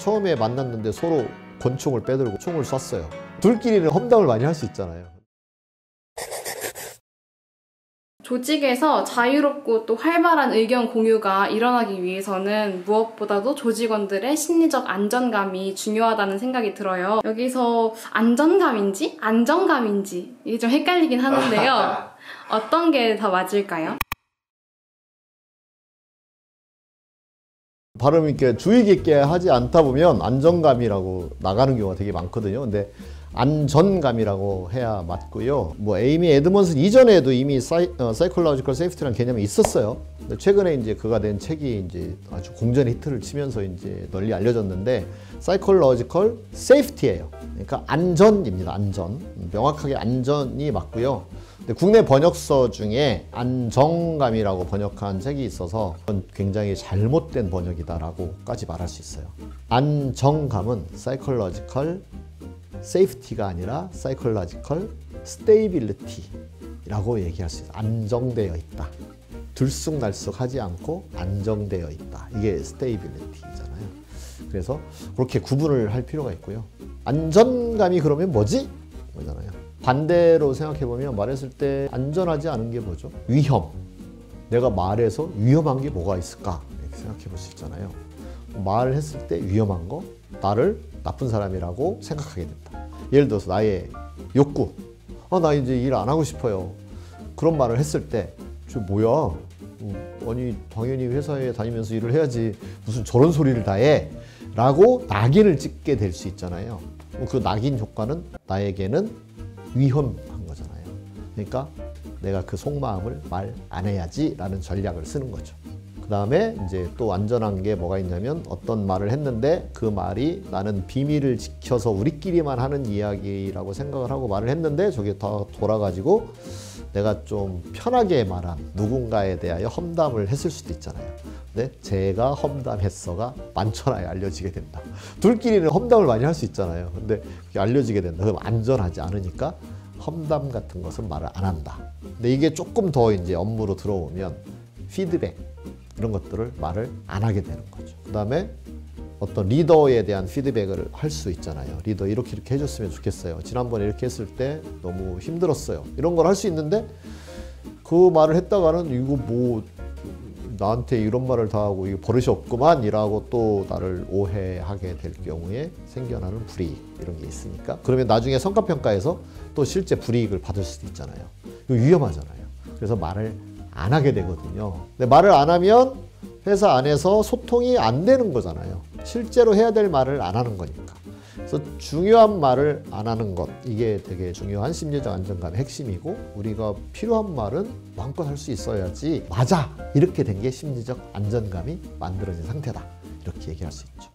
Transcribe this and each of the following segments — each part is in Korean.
처음에 만났는데 서로 권총을 빼들고 총을 쐈어요. 둘끼리는 험담을 많이 할 수 있잖아요. 조직에서 자유롭고 또 활발한 의견 공유가 일어나기 위해서는 무엇보다도 조직원들의 심리적 안정감이 중요하다는 생각이 들어요. 여기서 안정감인지 안정감인지 이게 좀 헷갈리긴 하는데요. 어떤 게 더 맞을까요? 발음 있게 주의 깊게 하지 않다 보면 안정감이라고 나가는 경우가 되게 많거든요. 근데 안전감이라고 해야 맞고요. 뭐 에이미 에드먼슨 이전에도 이미 사이콜로지컬 세이프티라는 개념이 있었어요. 근데 최근에 이제 그가 낸 책이 이제 아주 공전 히트를 치면서 이제 널리 알려졌는데 사이콜로지컬 세이프티예요. 그러니까 안전입니다. 안전. 명확하게 안전이 맞고요. 근데 국내 번역서 중에 안정감이라고 번역한 책이 있어서 굉장히 잘못된 번역이다라고까지 말할 수 있어요. 안정감은 사이콜로지컬 세이프티가 아니라 사이콜로지컬 스테이빌리티라고 얘기할 수 있어요. 안정되어 있다. 들쑥날쑥하지 않고 안정되어 있다. 이게 스테이빌리티잖아요. 그래서 그렇게 구분을 할 필요가 있고요. 안전감이 그러면 뭐지? 뭐잖아요. 반대로 생각해보면 말했을 때 안전하지 않은 게 뭐죠? 위험. 내가 말해서 위험한 게 뭐가 있을까? 이렇게 생각해 볼 수 있잖아요. 말을 했을 때 위험한 거, 나를 나쁜 사람이라고 생각하게 된다. 예를 들어서 나의 욕구. 나 이제 일 안 하고 싶어요. 그런 말을 했을 때, 저 뭐야? 아니, 당연히 회사에 다니면서 일을 해야지. 무슨 저런 소리를 다 해? 라고 낙인을 찍게 될 수 있잖아요. 그 낙인 효과는 나에게는 위험한 거잖아요. 그러니까 내가 그 속마음을 말 안 해야지 라는 전략을 쓰는 거죠. 그 다음에 이제 또 안전한 게 뭐가 있냐면 어떤 말을 했는데 그 말이 나는 비밀을 지켜서 우리끼리만 하는 이야기라고 생각을 하고 말을 했는데 저게 다 돌아가지고 내가 좀 편하게 말한 누군가에 대하여 험담을 했을 수도 있잖아요. 근데 제가 험담했어가 만천하에 알려지게 된다. 둘끼리는 험담을 많이 할 수 있잖아요. 근데 그게 알려지게 된다. 그럼 안전하지 않으니까 험담 같은 것은 말을 안 한다. 근데 이게 조금 더 이제 업무로 들어오면 피드백 이런 것들을 말을 안 하게 되는 거죠. 그 다음에 어떤 리더에 대한 피드백을 할 수 있잖아요. 리더 이렇게 해줬으면 좋겠어요. 지난번에 이렇게 했을 때 너무 힘들었어요. 이런 걸 할 수 있는데 그 말을 했다가는 이거 뭐 나한테 이런 말을 다 하고 이거 버릇이 없구만 이라고 또 나를 오해하게 될 경우에 생겨나는 불이익 이런 게 있으니까 그러면 나중에 성과평가에서 또 실제 불이익을 받을 수도 있잖아요. 이거 위험하잖아요. 그래서 말을 안 하게 되거든요. 근데 말을 안 하면 회사 안에서 소통이 안 되는 거잖아요. 실제로 해야 될 말을 안 하는 거니까. 그래서 중요한 말을 안 하는 것, 이게 되게 중요한 심리적 안정감의 핵심이고 우리가 필요한 말은 마음껏 할 수 있어야지 맞아! 이렇게 된 게 심리적 안정감이 만들어진 상태다. 이렇게 얘기할 수 있죠.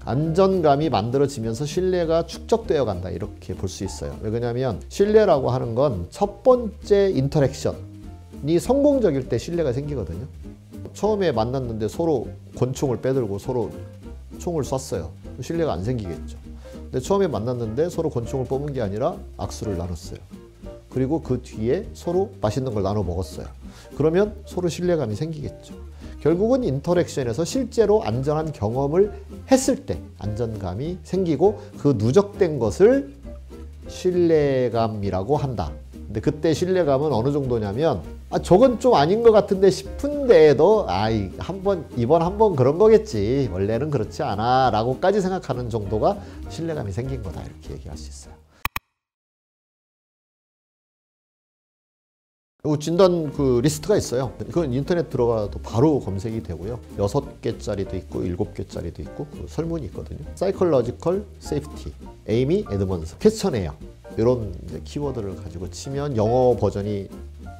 안전감이 만들어지면서 신뢰가 축적되어 간다 이렇게 볼 수 있어요. 왜냐하면 신뢰라고 하는 건 첫 번째 인터랙션이 성공적일 때 신뢰가 생기거든요. 처음에 만났는데 서로 권총을 빼들고 서로 총을 쐈어요. 신뢰가 안 생기겠죠. 근데 처음에 만났는데 서로 권총을 뽑은 게 아니라 악수를 나눴어요. 그리고 그 뒤에 서로 맛있는 걸 나눠 먹었어요. 그러면 서로 신뢰감이 생기겠죠. 결국은 인터랙션에서 실제로 안전한 경험을 했을 때 안전감이 생기고 그 누적된 것을 신뢰감이라고 한다. 근데 그때 신뢰감은 어느 정도냐면 저건 좀 아닌 것 같은데 싶은데도 이번 한 번 그런 거겠지. 원래는 그렇지 않아 라고까지 생각하는 정도가 신뢰감이 생긴 거다. 이렇게 얘기할 수 있어요. 진단 리스트가 있어요. 그건 인터넷 들어가도 바로 검색이 되고요. 6개짜리도 있고 7개짜리도 있고 설문이 있거든요. 사이콜로지컬 세이프티, 에이미 에드먼슨 퀘스천에요. 이런 키워드를 가지고 치면 영어 버전이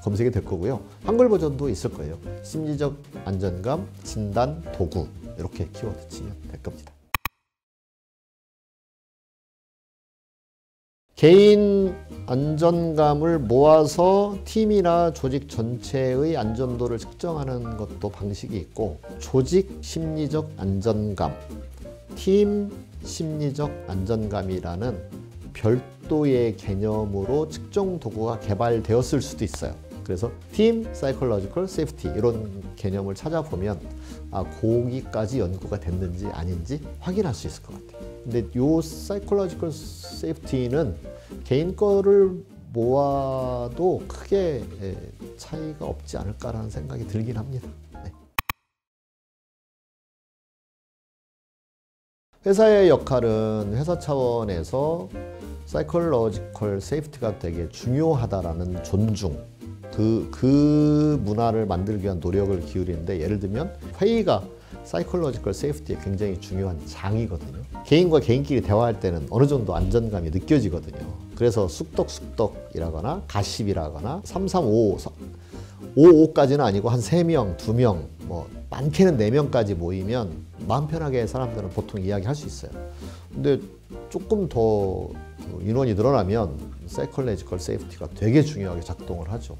검색이 될 거고요. 한글 버전도 있을 거예요. 심리적 안정감 진단 도구 이렇게 키워드 치면 될 겁니다. 개인 안전감을 모아서 팀이나 조직 전체의 안전도를 측정하는 것도 방식이 있고 조직 심리적 안전감, 팀 심리적 안전감이라는 별도의 개념으로 측정 도구가 개발되었을 수도 있어요. 그래서 팀 사이콜로지컬 세이프티 이런 개념을 찾아보면 거기까지 연구가 됐는지 아닌지 확인할 수 있을 것 같아요. 근데 요 사이콜로지컬 세이프티는 개인 거를 모아도 크게 차이가 없지 않을까라는 생각이 들긴 합니다. 네. 회사의 역할은 회사 차원에서 사이콜로지컬 세이프티가 되게 중요하다라는 존중, 그 문화를 만들기 위한 노력을 기울이는데, 예를 들면 회의가 사이콜로지컬 세이프티에 굉장히 중요한 장이거든요. 개인과 개인끼리 대화할 때는 어느 정도 안전감이 느껴지거든요. 그래서 쑥덕쑥덕이라거나 가십이라거나 335, 55까지는 아니고 한 3명, 2명, 뭐 많게는 4명까지 모이면 마음 편하게 사람들은 보통 이야기할 수 있어요. 근데 조금 더 인원이 늘어나면 사이콜로지컬 세이프티가 되게 중요하게 작동을 하죠.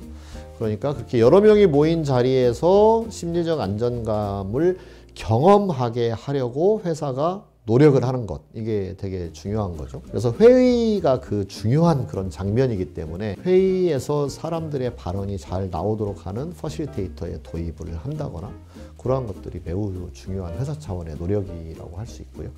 그러니까 그렇게 여러 명이 모인 자리에서 심리적 안정감을 경험하게 하려고 회사가 노력을 하는 것, 이게 되게 중요한 거죠. 그래서 회의가 그 중요한 그런 장면이기 때문에 회의에서 사람들의 발언이 잘 나오도록 하는 퍼실리테이터의 도입을 한다거나 그러한 것들이 매우 중요한 회사 차원의 노력이라고 할 수 있고요.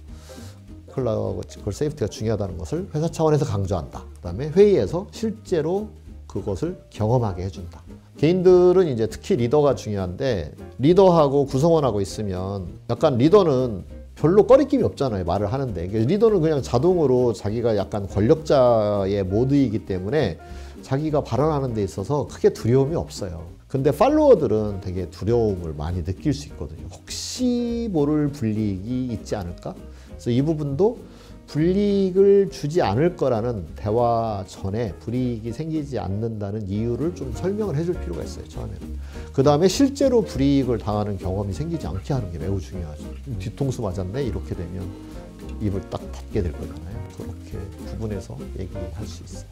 사이콜로지컬 세이프티가 중요하다는 것을 회사 차원에서 강조한다. 그다음에 회의에서 실제로 그것을 경험하게 해준다. 개인들은 이제 특히 리더가 중요한데, 리더하고 구성원하고 있으면 약간 리더는 별로 꺼리낌이 없잖아요. 말을 하는데. 리더는 그냥 자동으로 자기가 약간 권력자의 모드이기 때문에 자기가 발언하는 데 있어서 크게 두려움이 없어요. 근데 팔로워들은 되게 두려움을 많이 느낄 수 있거든요. 혹시 모를 불이익이 있지 않을까? 그래서 이 부분도 불이익을 주지 않을 거라는 대화 전에 불이익이 생기지 않는다는 이유를 좀 설명을 해줄 필요가 있어요, 처음에는. 그 다음에 실제로 불이익을 당하는 경험이 생기지 않게 하는 게 매우 중요하죠. 뒤통수 맞았네? 이렇게 되면 입을 딱 닫게 될 거잖아요. 그렇게 구분해서 얘기할 수 있어요.